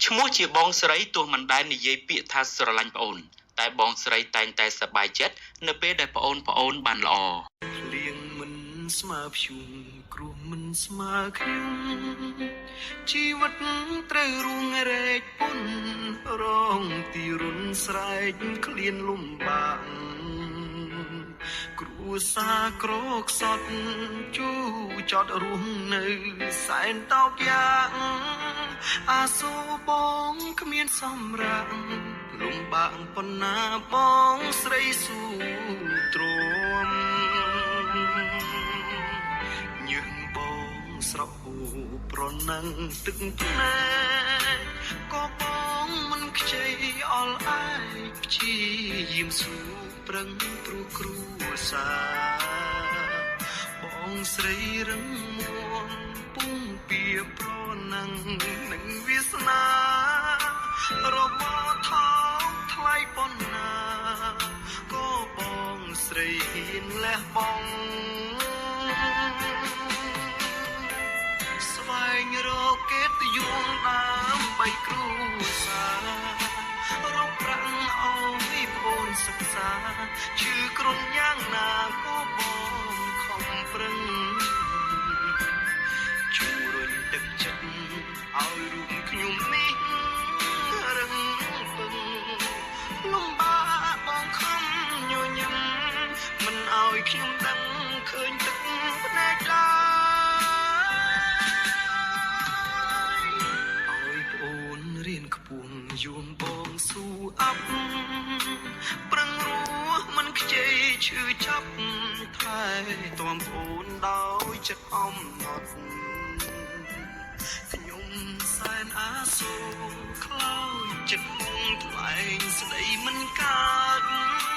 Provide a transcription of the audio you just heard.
ឈ្មោះជាបងស្រីទោះមិនដែលនិយាយពាក្យថាស្រឡាញ់ប្អូនតែបងស្រីតែងតែសប្បាយចិត្តនៅពេលដែលប្អូនបានល្អលៀងមិនស្មើភ្ជុំគ្រោះមិនស្មើខ្ញុំជីវិតត្រូវរួងរែកពុនរងទីរុនស្រែកឃ្លានលំបាកគ្រួសារក្រខ្សត់ជូចត់រស់នៅសែនតោកយ៉ាងអាសូរបងគ្មានសម្រាប់លំបាកប៉ុណ្ណាបងស្រីស៊ូទ្រាំញើងបងស្រក់ហូរប្រណាំងទឹកភ្នែកក៏បងមិនខ្ចីអល់អាយព្យាយាមស៊ូប្រឹងព្រោះគ្រួសារបងស្រីរឹងមាំពុំពៀប្រណាំងនឹងវាសនារបស់ថោកថ្លៃប៉ុណ្ណាក៏បងស្រីហ៊ានលះបង់ស្វែងរកកិត្តិយសដើម្បីគ្រួសាររកប្រាក់ឲ្យប្អូនសិក្សាឈឺគ្រុនយ៉ាងណាក៏បងខំប្រឹងជួយរុញទឹកចិត្តឲ្យរូបខ្ញុំនេះរឹងពឹងលំបាកបងខំញញឹមមិនឲ្យខ្ញុំដឹងឃើញទឹកភ្នែកឡើយឲ្យប្អូនរៀនខ្ពស់យួនបងស៊ូអាប់ប្រឹងរស់មិនខ្ចីឈឺចាប់ថែទាំប្អូនដោយចិត្តអំណត់ខ្ញុំសែនអាសូរខ្លោចចិត្តហងថ្លែងស្ដីមិនកើត